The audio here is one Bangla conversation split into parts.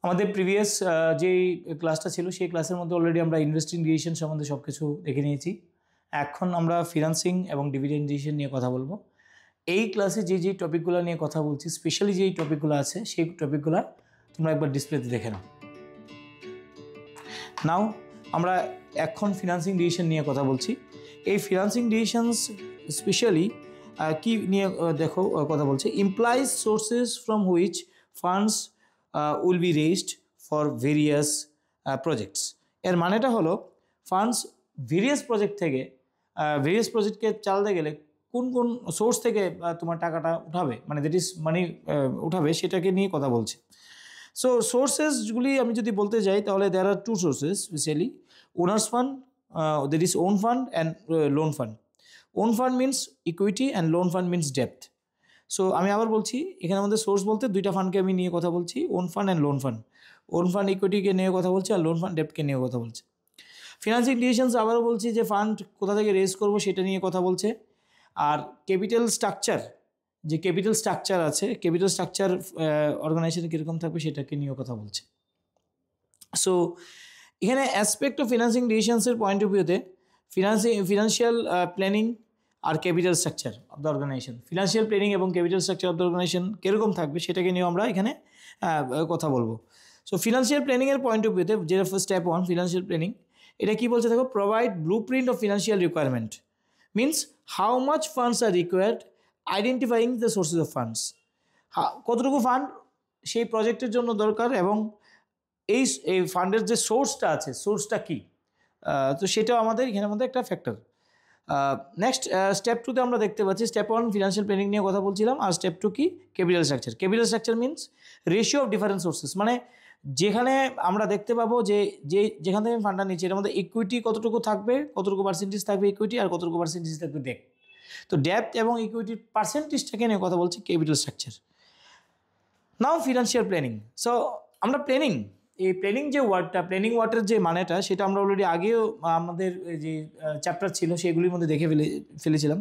আমাদের প্রিভিয়াস যেই ক্লাসটা ছিল সেই ক্লাসের মধ্যে অলরেডি আমরা ইনভেস্টিং ডিসিশন সম্বন্ধে সব কিছু দেখে নিয়েছি। এখন আমরা ফিনান্সিং এবং ডিভিডেন্ড ডিসিশন নিয়ে কথা বলবো। এই ক্লাসে যে টপিকগুলো নিয়ে কথা বলছি, স্পেশালি যেই টপিকগুলো আছে সেই টপিকগুলো তোমরা একবার ডিসপ্লেতে দেখে নাও। আমরা এখন ফিনান্সিং ডিসিশন নিয়ে কথা বলছি। এই ফিনান্সিং ডিসিশনস স্পেশালি কি নিয়ে দেখো কথা বলছে, implies sources from which funds will be raised for various projects. এর মানেটা হলো ফান্ডস ভেরিয়াস প্রজেক্টকে চালাতে গেলে কোন কোন সোর্স থেকে তোমার টাকাটা উঠাবে, মানে দ্যাট ইজ মানি উঠাবে, সেটাকে নিয়ে কথা বলছে। সো সোর্সেসগুলি আমি যদি বলতে যাই তাহলে there are two sources specially, owners fund, that is own fund and loan fund. Own fund means equity and loan fund means ডেপ্থ। সো আমি আবার বলছি, এখানে আমাদের সোর্স বলতে দুইটা ফান্ডকে আমি নিয়ে কথা বলছি, own fund and loan fund. Own fund ইকুইটিকে নিয়ে কথা বলছি আর লোন ফান্ড ডেপ্থকে নিয়ে কথা বলছে। ফিনান্সিং ডিসিশনস আবারও বলছি যে ফান্ড কোথা থেকে রেজ করবো সেটা নিয়ে কথা বলছে। আর ক্যাপিটাল স্ট্রাকচার, যে ক্যাপিটাল স্ট্রাকচার আছে, ক্যাপিটাল স্ট্রাকচার অর্গানাইজেশন কীরকম থাকবে সেটাকে নিয়েও কথা বলছে। সো এখানে অ্যাসপেক্ট অফ ফিনান্সিং ডিসিশনসের পয়েন্ট অফ ভিউতে ফিনান্সিয়াল প্ল্যানিং আর capital structure of the organisation, financial planning এবং capital structure of the organisation কীরকম থাকবে সেটাকে নিয়েও আমরা এখানে কথা বলবো। সো ফিনান্সিয়াল প্ল্যানিংয়ের পয়েন্ট অফ ভিউতে যেটা স্টেপ 1 ফিনান্সিয়াল প্ল্যানিং, এটা কী বলছে দেখো, provide blue print of financial requirement means how much funds R required, identifying the sources of funds, কতটুকু ফান্ড সেই প্রজেক্টের জন্য দরকার এবং এই ফান্ডের যে সোর্সটা আছে, সোর্সটা কী, তো সেটাও আমাদের এখানের মধ্যে একটা ফ্যাক্টর। নেক্সট স্টেপ 2তে আমরা দেখতে পাচ্ছি, স্টেপ 1 ফিনান্সিয়াল প্ল্যানিং নিয়ে কথা বলছিলাম, আর স্টেপ 2 কি, capital structure. Capital structure means ratio of different sources, মানে যেখানে আমরা দেখতে পাবো যেখান থেকে ফান্ডটা নিচ্ছে এর মধ্যে ইকুইটি কতটুকু থাকবে, কতটুকু পার্সেন্টেজ থাকবে ইকুইটি আর কতটুকু পার্সেন্টেজ থাকবে ডেপ্থ। তো ডেপ্থ এবং ইকুইটির পার্সেন্টেজটাকে নিয়ে কথা বলছি ক্যাপিটাল স্ট্রাকচার। নাও ফিনান্সিয়াল প্ল্যানিং। সো আমরা এই প্ল্যানিং যে ওয়ার্ডটা, প্ল্যানিং ওয়ার্ডের যে মানেটা সেটা আমরা অলরেডি আগেও আমাদের যে চ্যাপ্টার ছিল সেগুলির মধ্যে দেখে ফেলেছিলাম।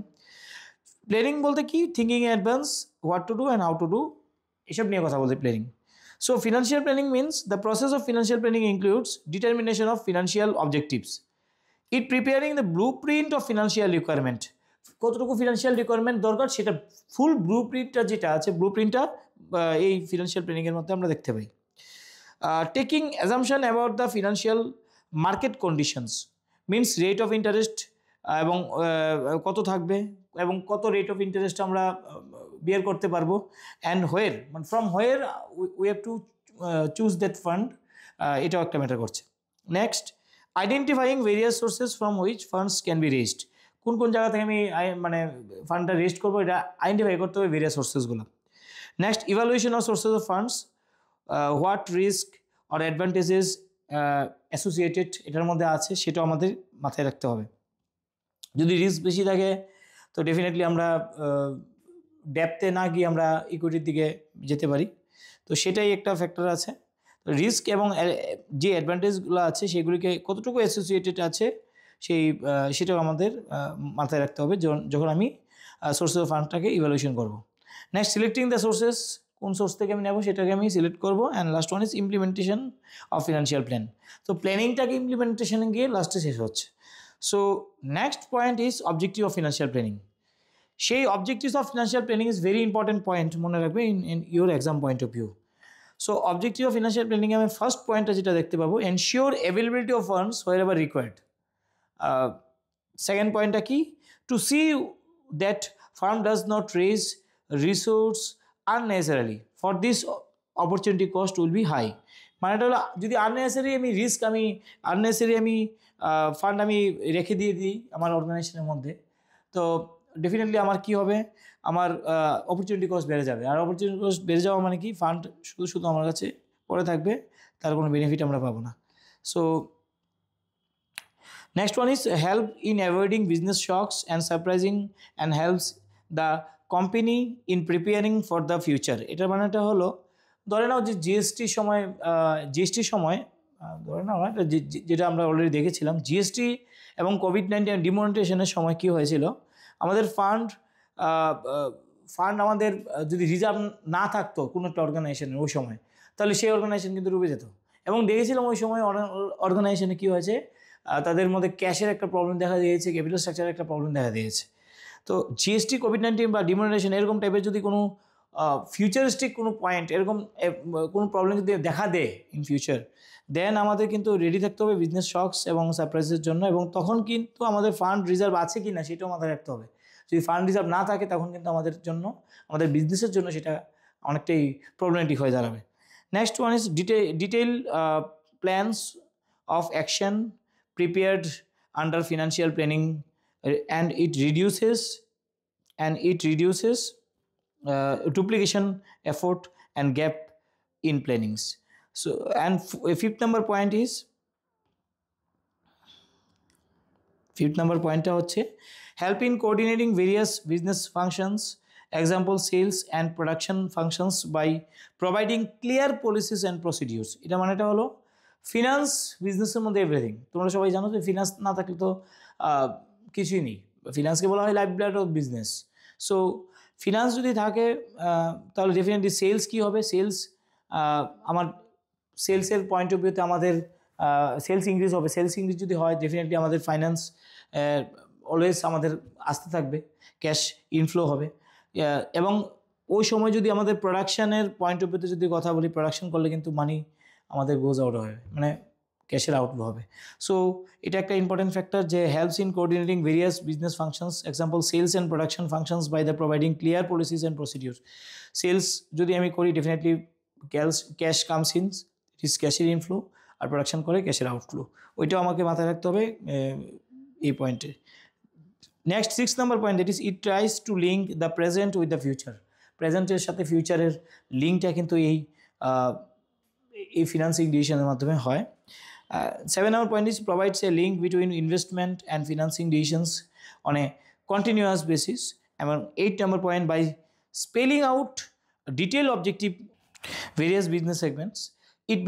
প্ল্যানিং বলতে কি, thinking in advance, what to do and how to do, এসব নিয়ে কথা বলতে planning. So financial planning means the process of financial planning includes determination of financial objectives, it preparing the blue print of financial requirement, কতটুকু ফিনান্সিয়াল রিকোয়ারমেন্ট দরকার সেটা ফুল ব্লু প্রিন্টটা যেটা আছে, ব্লু প্রিন্টটা এই ফিনান্সিয়াল প্ল্যানিংয়ের মধ্যে আমরা দেখতে পাই। Taking assumption about the financial market conditions means rate of interest এবং কত থাকবে এবং কত রেট অফ ইন্টারেস্ট আমরা বিয়ার করতে পারবো, অ্যান্ড হোয়ার, মানে from where we have to choose that fund, এটাও একটা ম্যাটার করছে। Next, identifying various sources from which funds can be raised, কোন কোন জায়গা থেকে আমি মানে ফান্ডটা রেজড করবো এটা আইডেন্টিফাই করতে হবে ভেরিয়াস সোর্সেসগুলো। Next, evaluation of sources of funds, what risk or advantages associated এটার মধ্যে আছে সেটাও আমাদের মাথায় রাখতে হবে। যদি রিস্ক বেশি থাকে তো ডেফিনেটলি আমরা ডেপথে না গিয়ে আমরা ইকুইটির দিকে যেতে পারি, তো সেটাই একটা ফ্যাক্টর আছে। তো রিস্ক এবং যে অ্যাডভান্টেজগুলো আছে সেগুলিকে কতটুকু অ্যাসোসিয়েটেড আছে সেটাও আমাদের মাথায় রাখতে হবে যখন আমি সোর্সেস অফ ফান্ডটাকে ইভ্যালুয়েশন করবো। নেক্সট, সিলেক্টিং দ্য সোর্সেস, কোন সোর্স থেকে আমি নেবো সেটাকে আমি সিলেক্ট করবো। And last one is implementation of financial plan. তো প্ল্যানিংটাকে ইমপ্লিমেন্টেশনে গিয়ে লাস্টে শেষ হচ্ছে। So next point is objective of financial planning. সেই objectives of financial planning is very important point, মনে রাখবে in your exam point of view. So objective of financial প্ল্যানিংয়ে আমি ফার্স্ট পয়েন্টটা যেটা দেখতে পাবো, ensure availability of funds wherever required. Second পয়েন্টটা কি, to see that firm does not raise resource unnecessarily, for this opportunity cost will be high. মানেটা হলো যদি আননেসেসারি আমি ফান্ড আমি রেখে দিয়ে দিই আমার অর্গানাইজেশনের মধ্যে, তো ডেফিনেটলি আমার কি হবে, আমার অপরচুনিটি কস্ট বেড়ে যাবে। আর অপরচুনিটি কস্ট বেড়ে যাওয়া মানে কি, ফান্ড শুধু আমার কাছে পড়ে থাকবে, তার কোনো বেনিফিট আমরা পাবো না। So next one is help in avoiding business shocks and surprising and helps the company in preparing for the future. এটার মানেটা হলো, ধরে নাও যে জিএসটির সময় ধরে নাও যেটা আমরা অলরেডি দেখেছিলাম, জিএসটি এবং কোভিড-19 ডিমনিটাইজেশনের সময় কী হয়েছিল, আমাদের ফান্ড আমাদের যদি রিজার্ভ না থাকতো কোনো একটা অর্গানাইজেশনের ওই সময়, তাহলে সেই অর্গানাইজেশন কিন্তু ডুবে যেত। এবং দেখেছিলাম ওই সময় অর্গানাইজেশনে কী হয়েছে, তাদের মধ্যে ক্যাশের একটা প্রবলেম দেখা দিয়েছে, ক্যাপিটাল স্ট্রাকচারের একটা প্রবলেম দেখা দিয়েছে। তো জিএসটি, কোভিড-19 বা ডিমনিটাইজেশন এরকম টাইপের যদি কোনো ফিউচারিস্টিক কোনো পয়েন্ট, এরকম কোনো প্রবলেম যদি দেখা দেয় ইন ফিউচার, দেন আমাদের কিন্তু রেডি থাকতে হবে বিজনেস শকস এবং সারপ্রাইজের জন্য। এবং তখন কিন্তু আমাদের ফান্ড রিজার্ভ আছে কি না সেটাও মাথায় রাখতে হবে। যদি ফান্ড রিজার্ভ না থাকে তখন কিন্তু আমাদের জন্য, আমাদের বিজনেসের জন্য সেটা অনেকটাই প্রবলেমেটিক হয়ে দাঁড়াবে। Next one is detail plans of action prepared under financial planning and it reduces duplication effort and gap in plannings. So, and fifth number point হচ্ছে help in coordinating various business functions, example sales and production functions, by providing clear policies and procedures. এটা মানেটা হলো ফিনান্স বিজনেসের মধ্যে এভরিথিং। তোমরা সবাই জানো যে ফিনান্স না থাকলে তো কিছুই নেই। ফিনান্সকে বলা হয় life blood of business. So finance যদি থাকে তাহলে ডেফিনেটলি সেলস কী হবে, সেলস আমার সেলসের পয়েন্ট অফ ভিউতে আমাদের সেলস ইনক্রিজ হবে। সেলস ইনক্রিজ যদি হয় ডেফিনেটলি আমাদের ফাইন্যান্স অলওয়েজ আমাদের আসতে থাকবে, ক্যাশ ইনফ্লো হবে। এবং ওই সময় যদি আমাদের প্রোডাকশানের পয়েন্ট অফ ভিউতে যদি কথা বলি, প্রোডাকশন করলে কিন্তু মানি আমাদের গোজ আউট হবে, মানে ক্যাশের আউটফ্লো হবে। সো এটা একটা ইম্পর্টেন্ট ফ্যাক্টর যে helps in coordinating various business functions, example sales and production functions by the providing clear policies and procedure. Sales যদি আমি করি definitely cash comes in, it is ক্যাশের ইনফ্লো, আর প্রোডাকশন করে ক্যাশের আউটফ্লো। ওইটাও আমাকে মাথায় রাখতে হবে এই পয়েন্টে। নেক্সট 6 নম্বর point, that is it tries to link the present with the future. প্রেজেন্টের সাথে ফিউচারের লিঙ্কটা কিন্তু এই ফিনান্সিং ডিসিশনের মাধ্যমে হয়। 7 number point is provides a link between investment and financing decisions on a continuous basis. And 8 number point, by spelling out detailed objective various business segments, it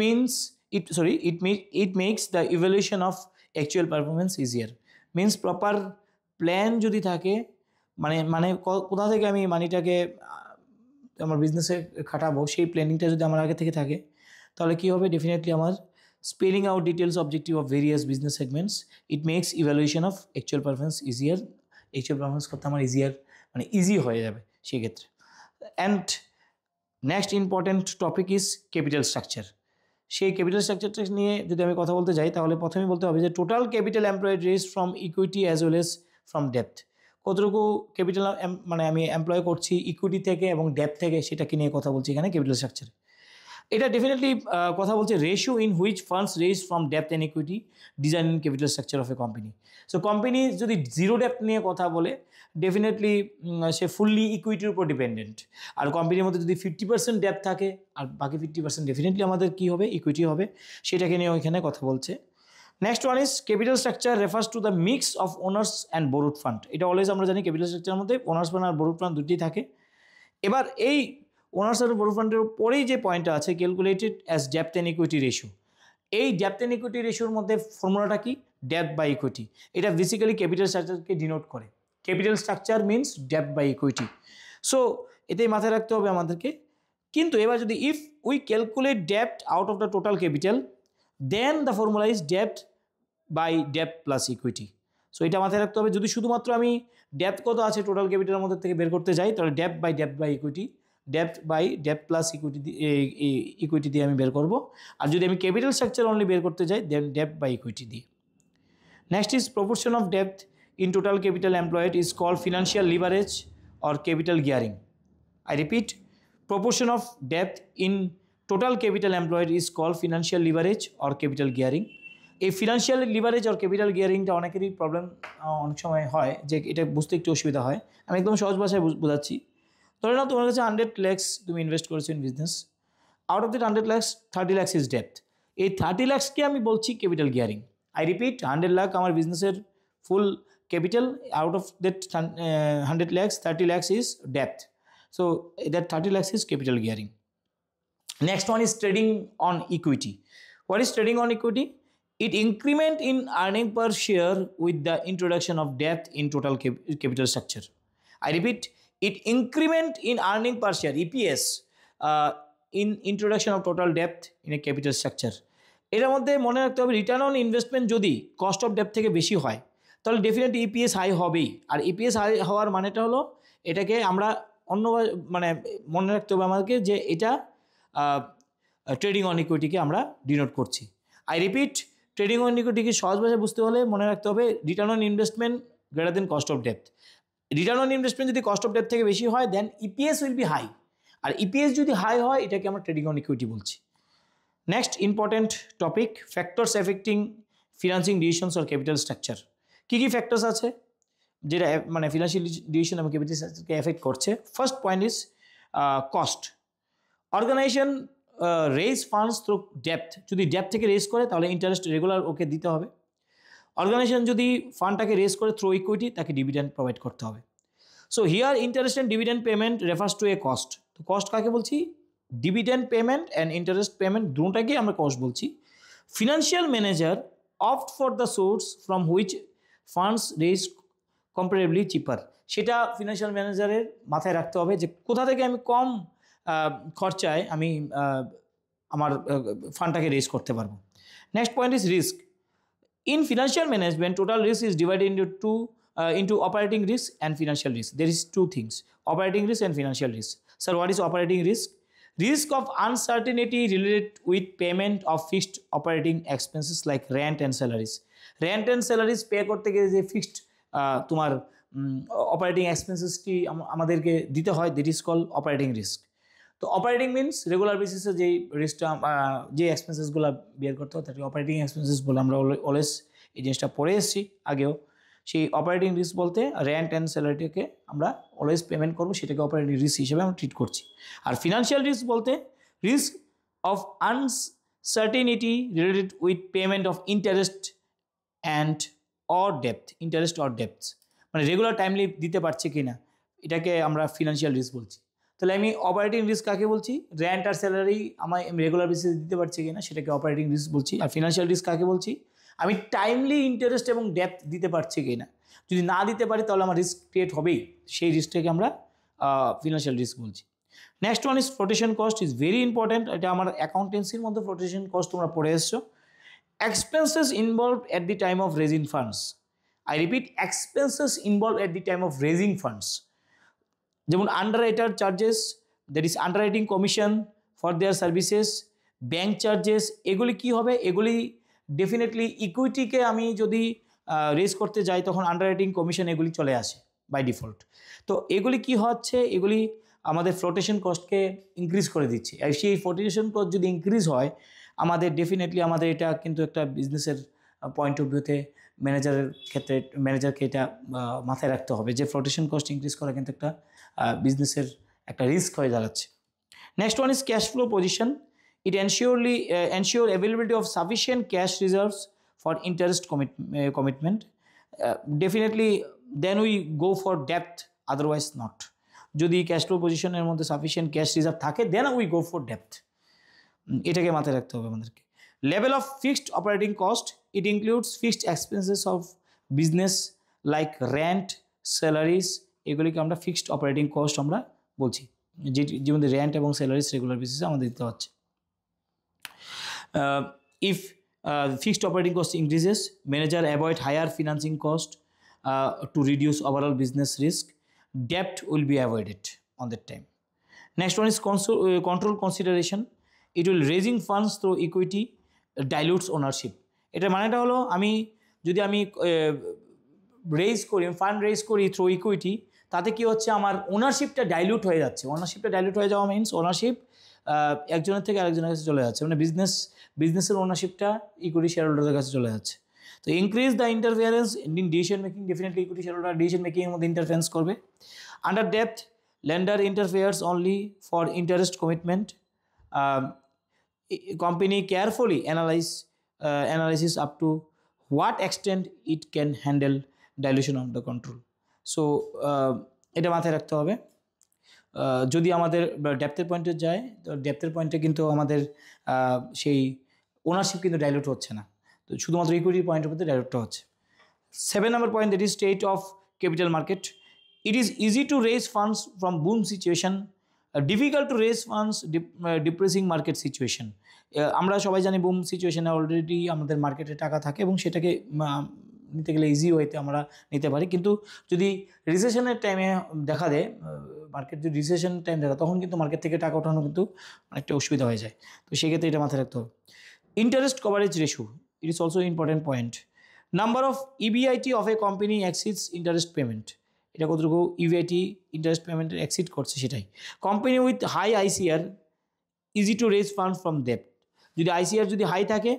makes the evaluation of actual performance easier. Means proper plan যদি থাকে, মানে কোথা থেকে আমি মানিটাকে আমার বিজনেসে খাটাবো, সেই প্ল্যানিংটা যদি আমার আগে থেকে থাকে তাহলে কী হবে, ডেফিনেটলি আমার spelling out details objective of various business segments, it makes evaluation of actual performance easier. Actual performance করতে আমার easier, মানে ইজি হয়ে যাবে সেই ক্ষেত্রে। And next important topic is capital structure. সেই ক্যাপিটাল স্ট্রাকচারটা নিয়ে যদি আমি কথা বলতে যাই তাহলে প্রথমেই বলতে হবে যে total capital employed raise from equity as well as from depth. কতটুকু ক্যাপিটাল মানে আমি এমপ্লয় করছি ইকুইটি থেকে এবং ডেপ্থ থেকে, সেটাকে নিয়ে কথা বলছি এখানে ক্যাপিটাল স্ট্রাকচারে। এটা ডেফিনেটলি কথা বলছে ratio in which funds raise from depth and equity design in capital structure of a company. So company যদি জিরো ডেপ্থ নিয়ে কথা বলে ডেফিনেটলি সে ফুললি ইকুইটির উপর ডিপেন্ডেন্ট। আর কোম্পানির মধ্যে যদি 50% ডেপ্থ থাকে আর বাকি 50% ডেফিনেটলি আমাদের কী হবে, ইকুইটি হবে, সেটাকে নিয়ে ওইখানে কথা বলছে। Next one is capital structure refers to the mix of owners and borrowed fund. এটা অলওয়েজ আমরা জানি ক্যাপিটাল স্ট্রাকচারের মধ্যে ওনার্স ফান্ড আর বোরোড ফান্ড দুটোই থাকে। এবার এই ওনার্স আর বোরোড ফান্ডের পরেই যে পয়েন্টটা আছে calculated as depth and equity ratio. এই ডেপ্থ অ্যান্ড ইকুইটি রেশিওর মধ্যে ফর্মুলাটা কি, ডেপ্থ বাই ইকুইটি। এটা বেসিক্যালি ক্যাপিটাল স্ট্রাকচারকে ডিনোট করে। Capital structure means depth by equity. So এটাই মাথায় রাখতে হবে আমাদেরকে। কিন্তু এবার যদি if we calculate depth out of the total capital, then the formula is depth by depth plus equity. So এটা মাথায় রাখতে হবে। যদি শুধুমাত্র আমি ডেপ্থ কত আছে টোটাল ক্যাপিটালের মধ্যে থেকে বের করতে যাই তাহলে depth by equity, depth by depth plus equity দিয়ে আমি বের করব। আর যদি আমি ক্যাপিটাল স্ট্রাকচার অনলি বের করতে যাই দেন ডেপ্থ বাই ইকুইটি দিয়ে। Next is proportion of depth in total capital employed is called financial leverage or capital gearing. I repeat, proportion of depth in total capital employed is called financial leverage or capital gearing. এই ফিনান্সিয়াল লিভারেজ অর ক্যাপিটাল গিয়ারিংটা অনেকেরই প্রবলেম অনেক সময় হয়, যে এটা বুঝতে একটু অসুবিধা হয়। আমি একদম সহজ ভাষায় বোঝাচ্ছি। ধরে নাও তোমার কাছে 100 lakhs তুমি ইনভেস্ট করেছো in business. Out of that 100 lakhs 30 lakhs is ডেপ্থ। এই 30 lakhsকে আমি বলছি capital gearing. I repeat, 100 lakh আমার বিজনেসের full capital, out of that 100 lakhs 30 lakhs is ডেপ্থ। So that 30 lakhs is capital gearing. Next one is trading on equity. What is trading on equity? It increment in earning per share with the introduction of depth in total capital structure. I repeat, it increment in earning per share, EPS, in introduction of total depth in a capital structure. এটার মধ্যে মনে রাখতে হবে রিটার্ন অন ইনভেস্টমেন্ট যদি কস্ট অফ ডেপথ থেকে বেশি হয় তাহলে ডেফিনেটলি ইপিএস হাই হবেই। আর ইপিএস হাই হওয়ার মানেটা হলো এটাকে আমরা অন্যভাবে মানে মনে রাখতে হবে আমাদেরকে যে এটা ট্রেডিং অন ইকুইটিকে আমরা ডিনোট করছি। আই রিপিট, ট্রেডিং অন ইকুইটিকে সহজ ভাষায় বুঝতে হলে মনে রাখতে হবে return on investment greater than cost of ডেপথ। রিটার্ন অন ইনভেস্টমেন্ট যদি কস্ট অফ ডেপথ থেকে বেশি হয় then EPS will be high. আর ইপিএস যদি হাই হয় এটাকে আমরা ট্রেডিং অন ইকুইটি বলছি। Next important topic, factors affecting financing decisions or capital structure. কী কী ফ্যাক্টরস আছে যেটা মানে ফিনান্সিয়াল ডিসিশন এবং ক্যাপিটাল স্ট্রাকচারকে এফেক্ট করছে? First point is cost. Organisation raise funds through depth, যদি ডেপথ থেকে রেজ করে তাহলে ইন্টারেস্ট রেগুলার ওকে দিতে হবে। অর্গানাইজেশন যদি ফান্ডটাকে রেজ করে থ্রু ইকুইটি তাকে ডিভিডেন্ড প্রোভাইড করতে হবে। So here interest and dividend payment refers to A cost. তো কস্ট কাকে বলছি? Dividend payment and interest payment দুটোটাকে আমরা কস্ট বলছি। Financial manager opt for the source from which funds raise কম্পারেবলি চিপার। সেটা ফিনান্সিয়াল ম্যানেজারের মাথায় রাখতে হবে যে কোথা থেকে আমি কম খরচায় আমি আমার ফান্ডটাকে রেজ করতে পারবো। Next point is risk. In financial management, total risk is divided into operating risk and financial risk. There is two things: operating risk and financial risk. Sir, what is operating risk? Risk of uncertainty related with payment of fixed operating expenses like rent and salaries. Rent and salaries pay করতে গেলে যে ফিক্সড তোমার অপারেটিং এক্সপেন্সেসটি আমাদেরকে দিতে হয়, that is call operating risk. তো অপারেটিং মিনস রেগুলার বেসিসে যেই রিস্কটা যে এক্সপেন্সেসগুলো বিয়ার করতে হয় তাকে অপারেটিং এক্সপেন্সেস বলে আমরা অলওয়েজ এই জিনিসটা পড়ে এসেছি আগেও। সেই অপারেটিং রিস্ক বলতে রেন্ট অ্যান্ড স্যালারিটাকে আমরা অলওয়েজ পেমেন্ট করবো, সেটাকে অপারেটিং রিস্ক হিসেবে আমরা ট্রিট করছি। আর ফিনান্সিয়াল রিস্ক বলতে risk of uncertainty related with payment of interest and or depth, interest or depth, মানে রেগুলার টাইমলি দিতে পারছে কি না, এটাকে আমরা ফিনান্সিয়াল রিস্ক বলছি। তাহলে আমি অপারেটিং রিস্ক কাকে বলছি? রেন্ট আর স্যালারি আমি রেগুলার বেসিসে দিতে পারছি কিনা সেটাকে অপারেটিং রিস্ক বলছি। আর ফিনান্সিয়াল রিস্ক কাকে বলছি? আমি টাইমলি ইন্টারেস্ট এবং ডেপথ দিতে পারছি কিনা। যদি না দিতে পারি তাহলে আমার রিস্ক ক্রিয়েট হবেই, সেই রিস্কটাকে আমরা ফিনান্সিয়াল রিস্ক বলছি। Next one is flotation cost, is very important. এটা আমার অ্যাকাউন্টেন্সির মধ্যে ফ্লোটেশন কস্ট তোমরা পড়ে এসছো। Expenses involved at the time of raising funds. I repeat, expenses involved at the time of raising funds. যেমন underwriter charges, that is underwriting commission for their services, bank charges, এগুলি কি হবে? এগুলি ডেফিনেটলি ইকুইটিকে আমি যদি রেজ করতে যাই তখন আন্ডাররাইটিং কমিশন এগুলি চলে আসে বাই ডিফল্ট। তো এগুলি কি হচ্ছে? এগুলি আমাদের ফ্লোটেশন কস্টকে ইনক্রিজ করে দিচ্ছে। আর সেই ফ্লোটেশন কস্ট যদি ইনক্রিজ হয় আমাদের ডেফিনেটলি আমাদের এটা কিন্তু একটা বিজনেসের পয়েন্ট অফ ভিউতে ম্যানেজারের ক্ষেত্রে ম্যানেজারকে এটা মাথায় রাখতে হবে যে ফ্লোটেশন কস্ট ইনক্রিজ করা কিন্তু একটা বিজনেসের একটা রিস্ক হয়ে দাঁড়াচ্ছে। Next one is cash flow position. It ensure availability of sufficient cash reserves for interest commitment. Definitely then we go for depth, otherwise not. যদি ক্যাশ ফ্লো পজিশনের মধ্যে সাফিসিয়েন্ট ক্যাশ রিজার্ভ থাকে then we go for depth, এটাকে মাথায় রাখতে হবে আমাদেরকে। Level of fixed operating cost, it includes fixed expenses of business like rent, salaries, এগুলিকে আমরা ফিক্সড অপারেটিং কস্ট আমরা বলছি, যে মধ্যে রেন্ট এবং স্যালারিজ রেগুলার বেসিসে আমাদের দিতে হচ্ছে। If fixed operating cost increases, manager avoid higher financing cost to reduce overall business risk. Debt will be avoided on that time. Next one is control consideration. It will raising funds through equity dilutes ownership. এটার মানেটা হলো আমি যদি রেজ করি, ফান্ড রেজ করি থ্রু ইকুইটি, তাতে কি হচ্ছে আমার ওনারশিপটা ডাইলুট হয়ে যাচ্ছে। ওনারশিপটা ডাইলুট হয়ে যাওয়া মিনস ওনারশিপ একজনের থেকে আরেকজনের কাছে চলে যাচ্ছে, মানে বিজনেসের ওনারশিপটা ইকুইটি শেয়ার হোল্ডারদের কাছে চলে যাচ্ছে। তো increase the interference in decision making, definitely equity share holder decision মেকিংয়ের মধ্যে ইন্টারফারেন্স করবে। আন্ডার ডেপথ, lender interferes only for interest commitment. Company carefully analysis up to what extent it can handle dilution of the control. So এটা মাথায় রাখতে হবে। যদি আমাদের ডেপথের পয়েন্টে যায় তো ডেপথের পয়েন্টে কিন্তু আমাদের সেই ওনারশিপ কিন্তু ডাইলুট হচ্ছে না, তো শুধুমাত্র ইকুইটি পয়েন্টের মধ্যে ডাইলুটটা হচ্ছে। 7 number point, that is state of capital market. It is easy to raise funds from boom situation difficult to raise funds, depressing market situation. আমরা সবাই জানি বুম সিচুয়েশনে অলরেডি আমাদের মার্কেটে টাকা থাকে এবং সেটাকে নিতে গেলে ইজি ওয়েতে আমরা নিতে পারি, কিন্তু যদি রিসেশনের টাইমে দেখা দেয়, মার্কেট যদি রিসেশন টাইম দেখা, তখন কিন্তু মার্কেট থেকে টাকা ওঠানো কিন্তু অনেকটা অসুবিধা হয়ে যায়। তো সেক্ষেত্রে এটা মাথায় রাখতে হবে। Interest coverage ratio, it is also important point. Number of EBIT of a company exceeds interest payment, এটা কতটুকু ইবিআইটি ইন্টারেস্ট পেমেন্টের এক্সিড করছে সেটাই। Company with high ICR easy to raise fund from ডেপ্ট, যদি আইসিআর যদি হাই থাকে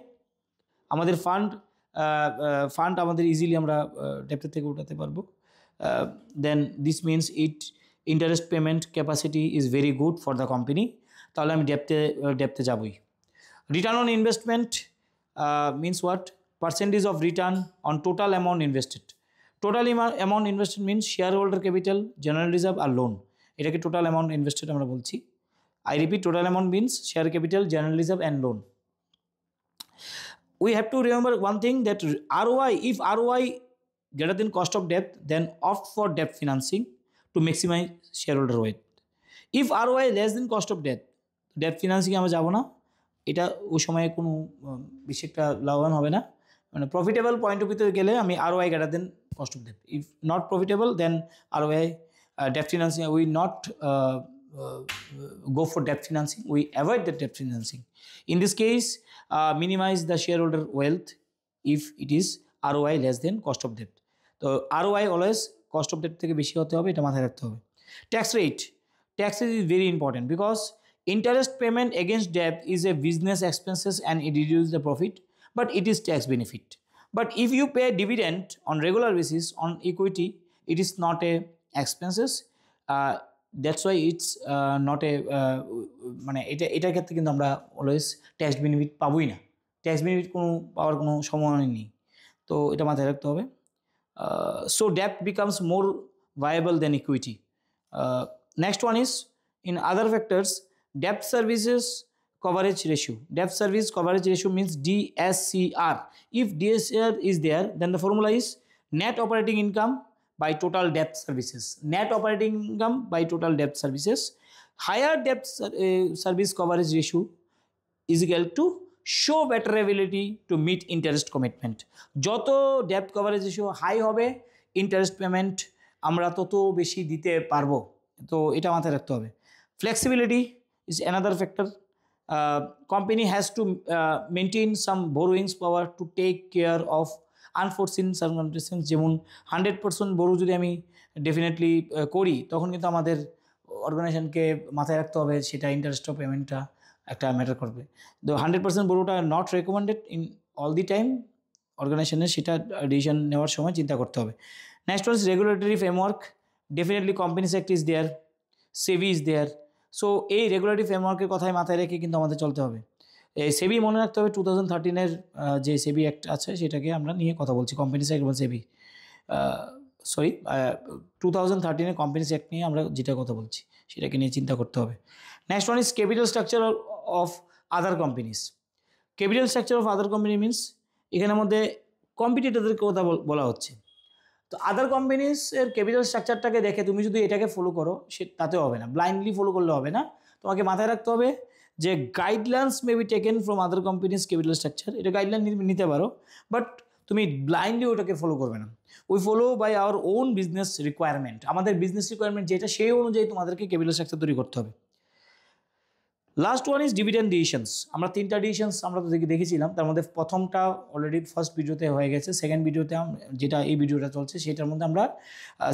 আমাদের ফান্ড আমাদের ইজিলি আমরা ডেপ্টের থেকে উঠাতে পারবো। Then this means interest payment capacity is very good for the company, তাহলে আমি ডেপ্টে যাবই। Return on investment means what? Percentage of return on total amount invested. Total amount invested means share holder capital, general reserve আর লোন, এটাকে টোটাল অ্যামাউন্ট ইনভেস্টেড আমরা বলছি। I repeat, total amount means share capital, general reserve and loan. We have to remember one thing, that ROI, if ROI greater than cost of debt, then opt for debt financing to maximize shareholder weight. If ROI less than cost of debt, debt financing আমরা যাব না, এটা ওই সময়ে কোনো বেশি একটা লাভবান হবে না। মানে প্রফিটেবল পয়েন্ট অফ ভিউতে গেলে আমি ROI greater than cost of debt. If not profitable, then ROI debt financing, we not go for debt financing, we avoid the debt financing. In this case, minimize the shareholder wealth if it is ROI less than cost of debt. So ROI always cost of debt থেকে বেশি হতে হবে, এটা মাথায় রাখতে হবে। Tax rate is very important because interest payment against debt is a business expenses and it reduces the profit, but it is tax benefit. But if you pay dividend on regular basis on equity, it is not a expenses. That's why it's not a, মানে এটার ক্ষেত্রে কিন্তু আমরা অলওয়েজ ট্যাক্স বেনিফিট পাবোই না, ট্যাক্স বেনিফিট পাওয়ার কোনো সম্ভাবনা নেই, তো এটা মাথায় রাখতে হবে। সো ডেপ্ট becomes more viable than equity. Next one is in other factors, ডেপ্ট services coverage ratio. Debt service coverage ratio means DSCR. If DSCR is there, then the formula is net operating income by total debt services. Net operating income by total debt services. Higher debt service coverage ratio is equal to show better ability to meet interest commitment. যত debt coverage ratio high হবে, interest payment আমরা তত বেশি দিতে পারবো, তো এটা মাথায় রাখতে হবে। Flexibility is another factor. Company has to maintain some borrowings power to take care of unforeseen circumstances. যেমন 100% বড়ো যদি আমি ডেফিনেটলি করি, তখন কিন্তু আমাদের অর্গানাইজেশনকে মাথায় রাখতে হবে সেটা ইন্টারেস্ট অফ পেমেন্টটা একটা ম্যাটার করবে। তো 100% বড়োটা not recommended in all the time, অর্গানাইজেশনের সেটা ডিসিশন নেওয়ার সময় চিন্তা করতে হবে। Next one is regulatory framework. Definitely companies act is there, SEBI is there. So এই রেগুলেটরি ফ্রেমওয়ার্কের কথাই মাথায় রেখে কিন্তু আমাদের চলতে হবে। এই সেবি মনে রাখতে হবে 2013 যে সেবি অ্যাক্ট আছে সেটাকে আমরা নিয়ে কথা বলছি, কোম্পানিজ অ্যাক্ট এবং সেবি, 2013 কোম্পানিজ অ্যাক্ট নিয়ে আমরা যেটা কথা বলছি সেটাকে নিয়ে চিন্তা করতে হবে। Next one is capital structure of other companies. Capital structure of other company means এখানের মধ্যে কম্পিটিটরদের কথা বলা হচ্ছে। তো আদার কোম্পানিজের ক্যাপিটাল স্ট্রাকচারটাকে দেখে তুমি যদি এটাকে ফলো করো তাতেও হবে না, ব্লাইন্ডলি ফলো করলে হবে না, তোমাকে মাথায় রাখতে হবে যে guidelines may be taken from other companies capital structure, এটা গাইডলাইন নিতে পারো, বাট তুমি ব্লাইন্ডলি ওটাকে ফলো করবে না। We follow by our own business requirement, আমাদের বিজনেস রিকোয়ারমেন্ট যেটা সেই অনুযায়ী তোমাদেরকে ক্যাপিটাল স্ট্রাকচার তৈরি করতে হবে। Last one is dividend decisions. আমরা 3টা ডিসিশনস আমরা তো দেখেছিলাম, তার মধ্যে প্রথমটা অলরেডি ফার্স্ট ভিডিওতে হয়ে গেছে, সেকেন্ড ভিডিওতে যেটা এই ভিডিওটা চলছে সেটার মধ্যে আমরা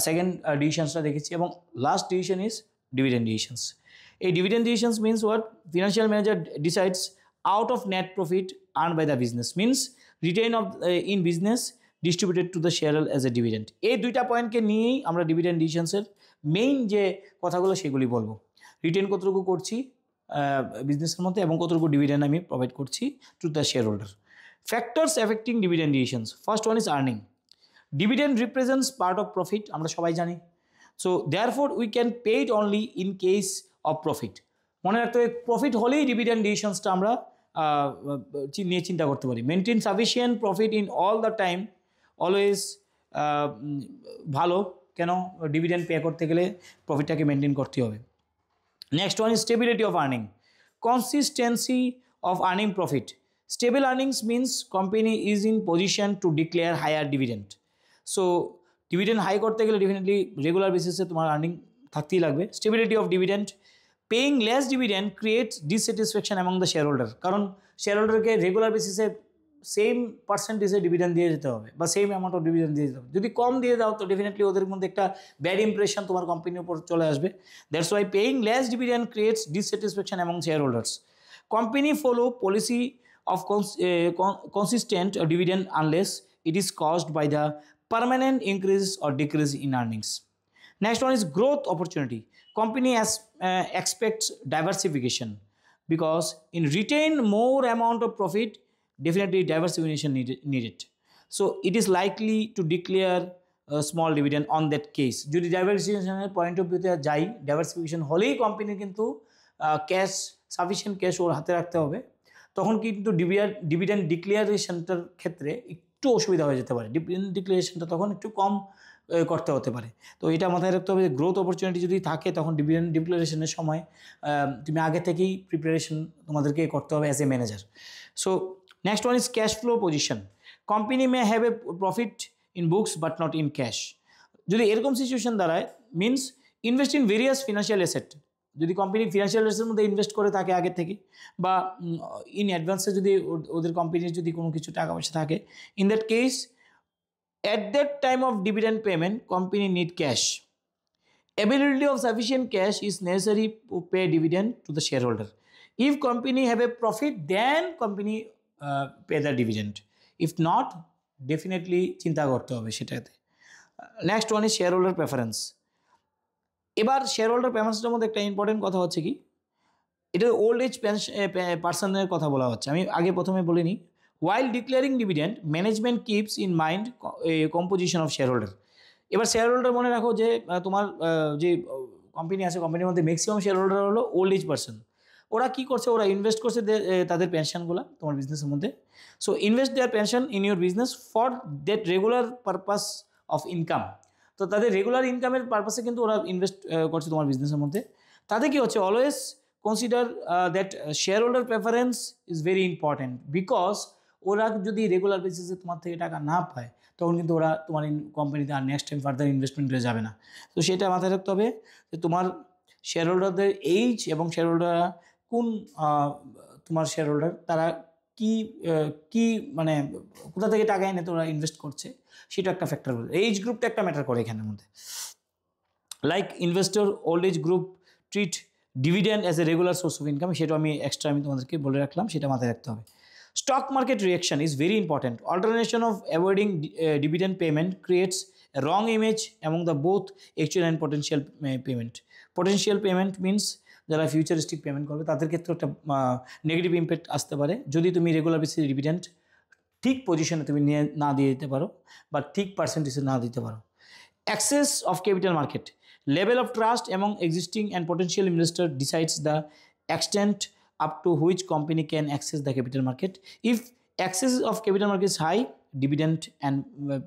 সেকেন্ড ডিসিশনসটা দেখেছি, এবং last decision is dividend decisions. এই dividend decisions means what? Financial manager decides out of net profit earn by the business means retain of in business distributed to the shareholder as a dividend. এই দুইটা পয়েন্টকে নিয়েই আমরা ডিভিডেন্ড ডিসিশনসের মেইন যে কথাগুলো সেগুলি বলবো। রিটেন কতটুকু করছি বিজনেসের মধ্যে এবং কতটুকু ডিভিডেন্ড আমি প্রোভাইড করছি to the share holder. Factors affecting dividend decisions, first one is earning. Dividend represents part of profit, আমরা সবাই জানি। So therefore we can pay it only in case of profit. মনে রাখতে হবে প্রফিট হলেই ডিভিডেন্ড ডিসিশনসটা আমরা নিয়ে চিন্তা করতে পারি। Maintain sufficient profit in all the time, always ভালো। কেন? ডিভিডেন্ড পে করতে গেলে প্রফিটটাকে মেনটেন করতে হবে। Next one is stability of earning. Consistency of earning profit. Stable earnings means company is in position to declare higher dividend. So dividend high করতে গেলে definitely regular basis এ তোমার earning থাকতেই লাগবে. Stability of dividend. Paying less dividend creates dissatisfaction among the shareholder. কারণ shareholderকে regular basis এ সেম পার্সেন্টেজে ডিভিডেন্ড দিয়ে যেতে হবে বা সেম অ্যামাউন্ট অফ ডিভিডেন্ড দিয়ে যেতে হবে। যদি কম দিয়ে দাও তো ডেফিনেটলি ওদের মধ্যে একটা ব্যাড ইমপ্রেশন তোমার কোম্পানির উপর চলে আসবে। That's why paying less dividend creates dissatisfaction among share holders. Company follow policy of consistent dividend unless it is caused by the permanent increase or decrease in earnings. Next one is growth opportunity. Company expects diversification because in retain more amount of profit, definitely diversification needed. So it is likely to declare a small dividend on that case. যদি diversification point of view তে যাই, diversification হলেই কোম্পানি কিন্তু ক্যাশ সাফিসিয়েন্ট ক্যাশ ওর হাতে রাখতে হবে, তখন কিন্তু ডিভিডেন্ড ডিক্লারেশনটার ক্ষেত্রে একটু অসুবিধা হয়ে যেতে পারে। ডিভিডেন্ড ডিক্লারেশনটা তখন একটু কম করতে হতে পারে। তো এটা মাথায় রাখতে হবে যে গ্রোথ অপরচুনিটি যদি থাকে তখন ডিভিডেন্ড ডিক্লারেশনের সময় তুমি আগে থেকেই প্রিপারেশন তোমাদেরকে করতে হবে as a manager. So next one is cash flow position. Company may have a profit in books but not in cash. যদি এরকম সিচুয়েশন দাঁড়ায় means invest in various financial asset. যদি কোম্পানি ফিনান্সিয়াল অ্যাসেটের মধ্যে ইনভেস্ট করে থাকে আগে থেকে বা ইন অ্যাডভান্সে যদি ওদের কোম্পানির যদি কোনো কিছু টাকা পয়সা থাকে, in that case at that time of dividend payment company need cash. Availability of sufficient cash is necessary to pay dividend to the shareholder. If company have a profit then company pay the dividend. If not definitely চিন্তা করতে হবে সেটাতে। Next one is share holder preference. এবার শেয়ার হোল্ডার প্রেফারেন্সের মধ্যে একটা ইম্পর্টেন্ট কথা হচ্ছে কি, এটা ওল্ড এজ পার্সনের কথা বলা হচ্ছে। আমি আগে প্রথমে বলিনি, while declaring dividend management keeps in mind composition of shareholder. এবার শেয়ার হোল্ডার মনে রাখো যে তোমার যে কোম্পানি আছে কোম্পানির মধ্যে ম্যাক্সিমাম শেয়ার হোল্ডার হলো ওল্ড এজ পার্সন। ওরা কী করছে, ওরা ইনভেস্ট করছে তাদের পেনশনগুলো তোমার বিজনেসের মধ্যে। So invest their pension in your business for that regular purpose of income. তো তাদের রেগুলার ইনকামের পারপাসে কিন্তু ওরা ইনভেস্ট করছে তোমার বিজনেসের মধ্যে। তাতে কী হচ্ছে, always consider that share holder preference is very important because ওরা যদি রেগুলার বেসিসে তোমার থেকে টাকা না পায় তখন কিন্তু ওরা তোমার কোম্পানিতে আর নেক্সট টাইম ফার্দার ইনভেস্টমেন্টে যাবে না। তো সেটা মাথায় রাখতে হবে যে তোমার শেয়ার হোল্ডারদের এইজ এবং শেয়ার হোল্ডাররা কোন তোমার শেয়ার হোল্ডার তারা কি মানে কোথা থেকে টাকা এনে তোরা ইনভেস্ট করছে সেটা একটা ফ্যাক্টর করে। এইজ গ্রুপটা একটা ম্যাটার করে এখানের মধ্যে। Like investor old age group treat dividend as a regular source of income, সেটা আমি এক্সট্রা তোমাদেরকে বলে রাখলাম, সেটা মাথায় রাখতে হবে। Stock market reaction is very important. Alternation of avoiding dividend payment creates a wrong image among the both actual and potential payment. Potential payment means যারা ফিউচারিস্টিক পেমেন্ট করবে তাদের ক্ষেত্রে একটা নেগেটিভ ইম্প্যাক্ট আসতে পারে যদি তুমি রেগুলার বেসিসে ডিভিডেন্ড ঠিক পজিশনে তুমি না দিয়ে দিতে পারো বা ঠিক পার্সেন্টেজে না দিতে পারো। Access of capital market. Level of trust among existing and potential investor decides the extent up to which company can access the capital market. If access of capital market is high, dividend and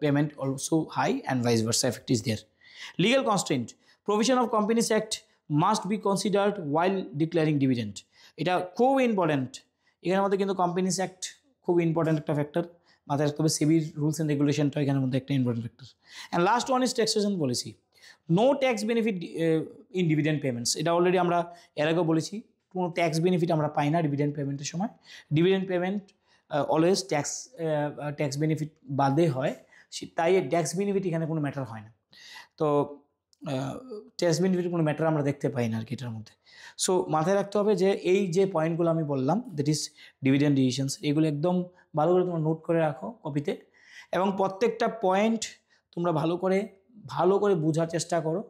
payment also high and vice versa effect is there. Legal constraint. Provision of Companies Act must be considered while declaring dividend. এটা খুব ইম্পর্ট্যান্ট। এখানের মধ্যে কিন্তু কোম্পানিজ অ্যাক্ট খুব ইম্পর্ট্যান্ট একটা ফ্যাক্টর, মাথায় রাখতে হবে। সেবির রুলস অ্যান্ড রেগুলেশনটা এখানের মধ্যে একটা important factor. And last one is taxation policy. No tax benefit in dividend payments. এটা অলরেডি আমরা এর আগেও বলেছি, কোনো ট্যাক্স বেনিফিট আমরা পাই না ডিভিডেন্ড পেমেন্টের সময়। Dividend payment always tax benefit বাদে হয়, তাই ট্যাক্স বেনিফিট এখানে কোনো ম্যাটার হয় না। তো ট্যাক্স বেনিফিট কোনো ম্যাটার আমরা দেখতে পাই না আর কি এটার মধ্যে। সো মাথায় রাখতে হবে যে এই যে পয়েন্টগুলো আমি বললাম দ্যাট ইজ ডিভিডেন্ড ডিসিশনস, এগুলো একদম ভালো করে তোমরা নোট করে রাখো কপিতে, এবং প্রত্যেকটা পয়েন্ট তোমরা ভালো করে বোঝার চেষ্টা করো।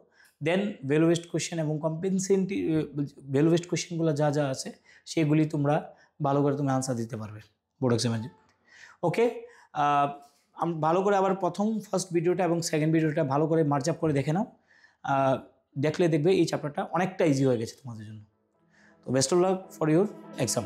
দেন ভ্যালু বেসড কোয়েশ্চেন এবং কম্পেনসেন্টি ভ্যালু বেসড কোয়েশ্চেনগুলো যা আছে সেগুলি তোমরা ভালো করে তুমি আনসার দিতে পারবে বোর্ড এক্সামে। ওকে, ভালো করে আবার ফার্স্ট ভিডিওটা এবং সেকেন্ড ভিডিওটা ভালো করে মার্চ আপ করে দেখে নাও। দেখলে দেখবে এই চ্যাপ্টারটা অনেকটা ইজি হয়ে গেছে তোমাদের জন্য। তো best of luck for your exam.